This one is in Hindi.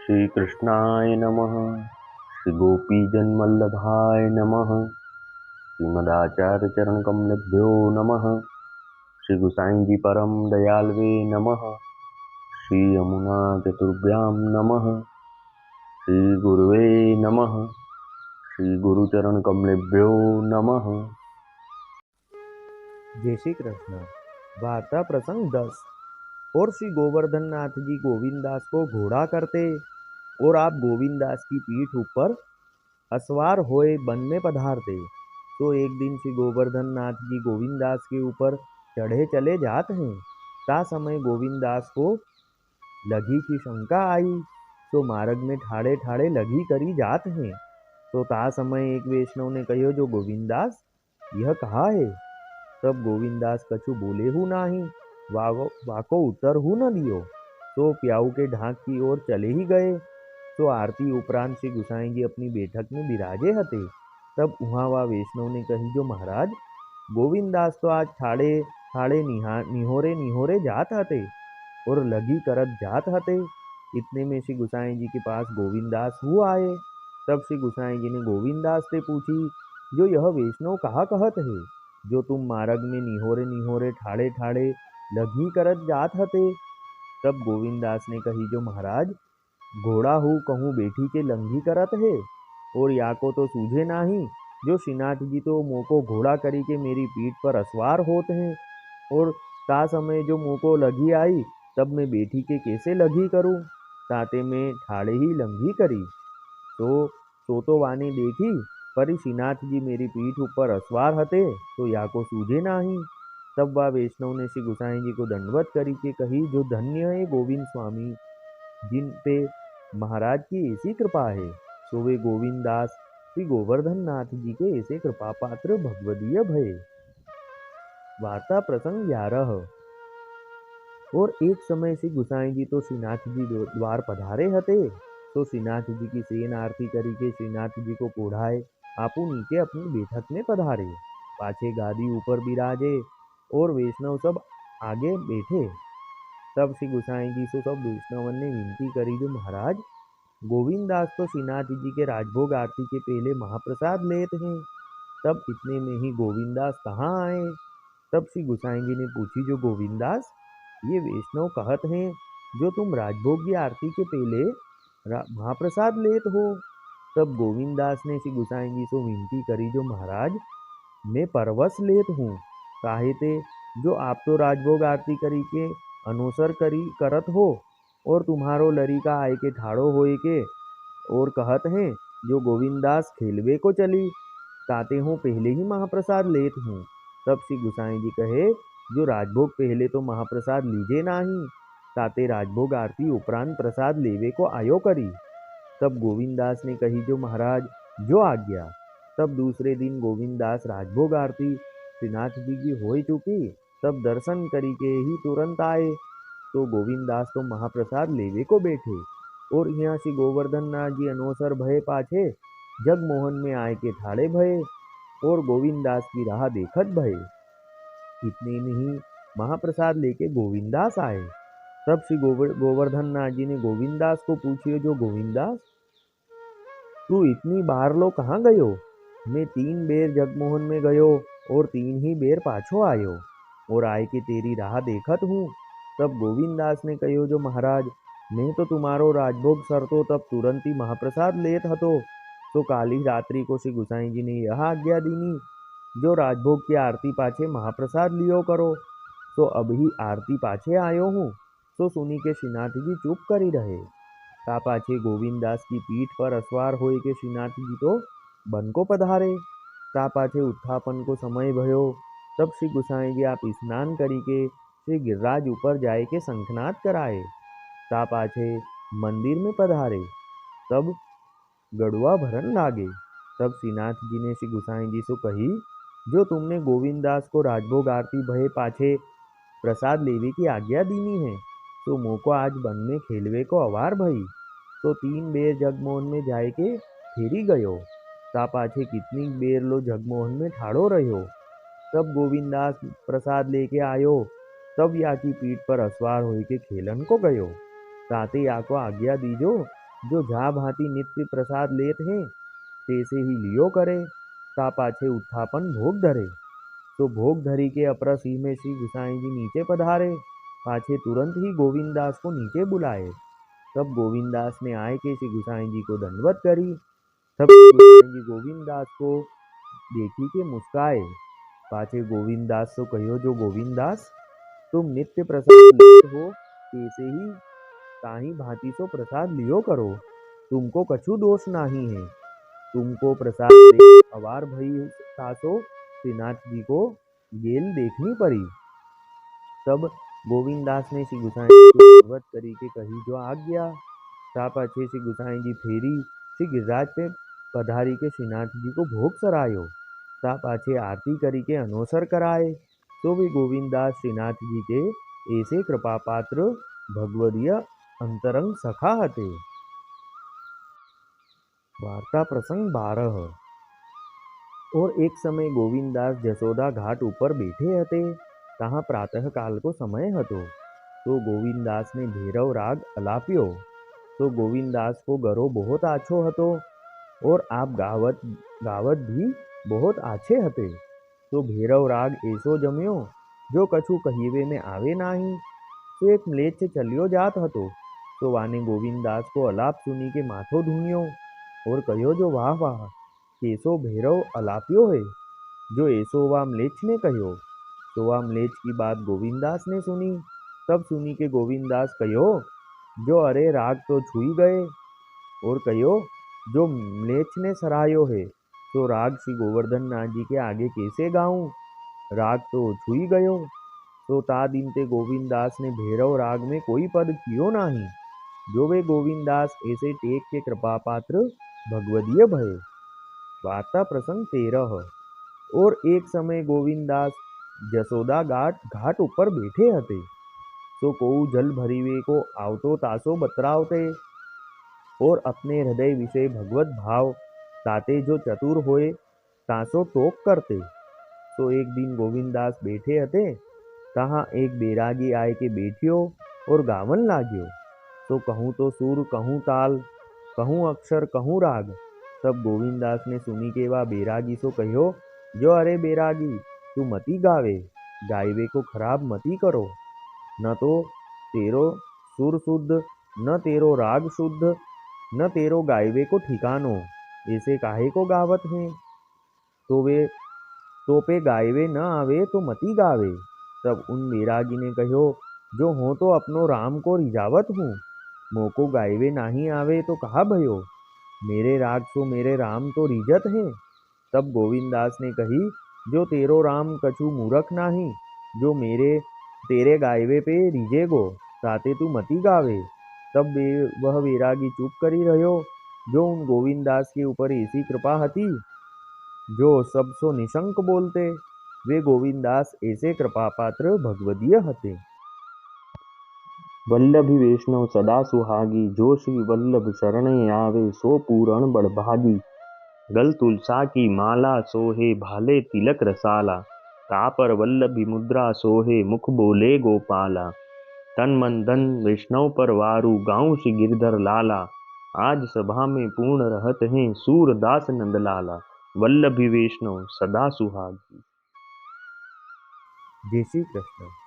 श्री कृष्णाय नमः। श्री गोपीजनवल्लभाय नमः। श्रीमदाचार्य चरण कमलेभ्यो नमः। श्री गुसाई जी परम दयालवे नमः। श्री यमुना चतुर्भ्यां नमः। श्री गुरुवे नमः। श्री गुरुचरण कमलेभ्यो नमः। जय श्री कृष्ण। वार्ता प्रसंग 10। और श्री गोवर्धन नाथ जी गोविंदास को घोड़ा करते और आप गोविंदास की पीठ ऊपर असवार होए वन में पधारते। तो एक दिन श्री गोवर्धन नाथ जी गोविंदास के ऊपर चढ़े चले जात हैं। ता समय गोविंदास को लघी की शंका आई, तो मार्ग में ठाड़े ठाड़े लघी करी जात हैं। तो ता समय एक वैष्णव ने कहो, जो गोविंदास यह कहा है। तब गोविंदास कछु बोले हूँ नाही, वाको उत्तर हूँ न दियो। तो प्याऊ के ढाक की ओर चले ही गए। तो आरती उपरांत श्री गुसाई जी अपनी बैठक में बिराजे हते। तब उहाँ वा वैष्णव ने कही, जो महाराज गोविंदास तो आज ठाड़े ठाड़े निहोरे निहोरे जात हते और लगी करत जात हते। इतने में श्री गुसाई जी के पास गोविंदास हुआ आए। तब श्री गुसाई जी ने गोविंदास से पूछी, जो यह वैष्णव कहा कहत है, जो तुम मार्ग में निहोरे निहोरे ठाड़े ठाड़े लगी करत जात हते। तब गोविंदास ने कही, जो महाराज घोड़ा हूँ कहूँ बैठी के लंघी करत है, और या को तो सूझे नाही, जो श्रीनाथ जी तो मोको घोड़ा करी के मेरी पीठ पर असवार होत हैं। और ता समय जो मोको लगी आई, तब मैं बैठी के कैसे लगी करूँ, ताते में ठाड़े ही लंघी करी। तो वानी देखी, पर श्रीनाथ जी मेरी पीठ ऊपर असवार हते, तो या को सूझे नाही। तब वह वैष्णव ने श्री गुसाई जी को दंडवत करी के कही, जो धन्य है गोविंद स्वामी, जिन पे महाराज की ऐसी कृपा है। सो वे गोविंदास श्री गोवर्धन नाथ जी के ऐसे कृपा पात्र भगवदीय भय। वार्ता प्रसंग 11। और एक समय श्री गुसाई जी तो श्रीनाथ जी द्वार पधारे हते। तो श्रीनाथ जी की सेन आरती करी के श्रीनाथ जी को पोढ़ाए आपू नीचे अपनी बैठक में पधारे। पाछे गादी ऊपर बिराजे और वैष्णव सब आगे बैठे। तब श्री गुसाई जी से सब वैष्णवन ने विनती करी, जो महाराज गोविंदास तो श्रीनाथ जी के राजभोग आरती के पहले महाप्रसाद लेते हैं। तब इतने में ही गोविंदास कहाँ आए। तब श्री गुसाई जी ने पूछी, जो गोविंदास ये वैष्णव कहत हैं, जो तुम राजभोग की आरती के पहले महाप्रसाद लेत हो। तब गोविंदास ने श्री गुसाई जी से विनती करी, जो महाराज मैं परवश लेत हूँ, काहे ते जो आप तो राजभोग आरती करी के अनुसर करी करत हो, और तुम्हारो लड़िका आय के ठाड़ो होए के और कहत हैं, जो गोविंदास खेलवे को चली, ताते हूँ पहले ही महाप्रसाद लेत हूँ। तब श्री गुसाई जी कहे, जो राजभोग पहले तो महाप्रसाद लीजे नाही, ताते राजभोग आरती उपरांत प्रसाद लेवे को आयो करी। तब गोविंदास ने कही, जो महाराज जो आज्ञा। तब दूसरे दिन गोविंदास राजभोग आरती श्रीनाथ जी की हो चुकी। तब दर्शन करी के ही तुरंत आए। तो गोविंदास तो महाप्रसाद लेवे को बैठे, और यहाँ श्री गोवर्धन नाथ जी अनोसर भय पाछे जगमोहन में आए के ठाड़े भये, और गोविंदास की राह देखत भये। इतने में ही महाप्रसाद लेके गोविंदास आए। तब श्री गोवर्धन नाथ जी ने गोविंदास को पूछियो, जो गोविंदास तू इतनी बार लो कहाँ गयो। मैं 3 बेर जगमोहन में गयो और 3 ही बेर पाछो आयो, और आय के तेरी राह देखत हूँ। तब गोविंदास ने कहो, जो महाराज मैं तो तुम्हारो राजभोग सरतो तब तुरंत ही महाप्रसाद लेत हतो। तो काली रात्रि को श्री गुसाई जी ने यह आज्ञा दीनी, जो राजभोग की आरती पाछे महाप्रसाद लियो करो। तो अब ही आरती पाछे आयो हूँ। तो सुनी के श्रीनाथ जी चुप करी रहे। ता पाछे गोविंदास की पीठ पर असवार होए के श्रीनाथ जी तो बन को पधारे। ता पाछे उत्थापन को समय भयो। तब श्री गुसाई जी आप स्नान करी के श्री गिरिराज ऊपर जाए के शंखनाद कराए। ता पाछे मंदिर में पधारे। तब गड़ुआ भरन लागे। तब श्रीनाथ जी ने श्री गुसाई जी से कही, जो तुमने गोविंदास को राजभोग आरती भये पाछे प्रसाद लेवे की आज्ञा दीनी है, तो मोको आज वन में खेलवे को अवार भई। तो 3 बेर जगमोहन में जाए के फेरी गयो। ता पाछे कितनी बेर लो जगमोहन में ठाड़ो रहो। तब गोविंदास प्रसाद लेके आयो। तब या की पीठ पर असवार होई के खेलन को गयो। ताते या को आज्ञा दीजो, जो जा भांति नित्य प्रसाद लेत हैं तैसे ही लियो करे। ता पाछे उत्थापन भोग धरे। तो भोग धरी के अपरस ही में श्री गुसाई जी नीचे पधारे। पाछे तुरंत ही गोविंददास को नीचे बुलाए। तब गोविंददास ने आए के श्री गुसाई जी को दंडवत करी। तब श्री गुसाई जी गोविंददास को देखी के मुस्काए। पाछे गोविंददास तो कहो, जो गोविंददास तुम नित्य प्रसाद लेत हो तैसे ही ताही भांति सो प्रसाद लियो करो। तुमको कछु दोष नहीं है। तुमको प्रसाद दे अवार भई तासो श्रीनाथ जी को गेल देखनी पड़ी। तब गोविंददास ने श्री गुसाई जी को दंडवत करी के कही जो आज्ञा। ता पाछे श्री गुसाई जी फेरी श्री गिरिराज पे पधारी के श्रीनाथ जी को भोग सरायो। ता पाछे आरती करी के अनोसर कराए। तो वे गोविंददास श्रीनाथ जी के ऐसे कृपा पात्र भगवदीय अंतरंग सखा हते। वार्ता प्रसंग 12। और एक समय गोविंददास जसोदा घाट ऊपर बैठे हते। तहाँ प्रातः काल को समय हतो। तो गोविंददास ने भैरव राग अलाप्यो। तो गोविंददास को गरो बहुत आछो हतो और आप गावत गावत भी बहुत आछे हते। तो भैरव राग ऐसो जम्यो जो कछु कहिवे में आवे नाही। तो एक म्लेच्छ चलियो जात हतो। तो वाने गोविंददास को अलाप सुनी के माथो धुनियो और कहो, जो वाह वाह कैसो भैरव अलाप्यो है, जो ऐसो वा म्लेच्छ ने कहो। तो वह म्लेच्छ की बात गोविंददास ने सुनी। तब सुनी के गोविंददास कहो, जो अरे राग तो छुई गए। और कहो, जो म्लेच्छ ने सरायो है तो राग श्री गोवर्धन नाथ जी के आगे कैसे गाऊं, राग तो छुई गयो। तो ता दिन ते गोविंददास ने भैरव राग में कोई पद कियो नाही। जो वे गोविंददास ऐसे टेक के कृपा पात्र भगवदीय भय। वार्ता प्रसंग 13। और एक समय गोविंददास जसोदा घाट ऊपर बैठे हते। तो कोऊ जल भरीवे को आवतो तासो बतरावते और अपने हृदय विषय भगवत भाव ताते जो चतुर होए तासो टोक करते। तो एक दिन गोविंददास बैठे हते। तहाँ एक बैरागी आए के बैठियो और गावन लाग्यो। तो कहूँ तो सुर, कहूँ ताल, कहूँ अक्षर, कहूँ राग। तब गोविंददास ने सुनी के वा बैरागी सो कहो, जो अरे बैरागी तू मती गावे, गायवे को खराब मती करो। न तो तेरो सुर शुद्ध, न तेरो राग शुद्ध, न तेरो गायवे को ठिकानो, ऐसे काहे को गावत है। तो वे तो पे गायवे न आवे तो मती गावे। तब उन बैरागी ने कहो, जो हो तो अपनो राम को रिझावत हूँ, मोको गायवे नहीं आवे तो कहा भयो। मेरे राग सो मेरे राम तो रिझत है। तब गोविंददास ने कही, जो तेरो राम कछु मूरख नाही, जो तेरे गायवे पे रिझेगो ताते तू मती गावे। तब वह बैरागी चुप करी रह्यो। जो उन गोविंददास के ऊपर ऐसी कृपा हती, जो सब सो निशंक बोलते। वे गोविंददास ऐसे कृपा पात्र भगवदीय हते। वल्लभी वैष्णव सदा सुहागी, जो श्री वल्लभ शरणे आवे सो पूरण बड़भागी। गल तुलसा की माला सोहे भाले तिलक रसाला, कापर वल्लभी मुद्रा सोहे मुख बोले गोपाला। तन मन धन वैष्णव पर वारू, गाँव श्री गिरधर लाला। आज सभा में पूर्ण रहत हैं सूरदास नंदलाला। वल्लभी वैष्णव सदा सुहागी। जय श्री कृष्ण।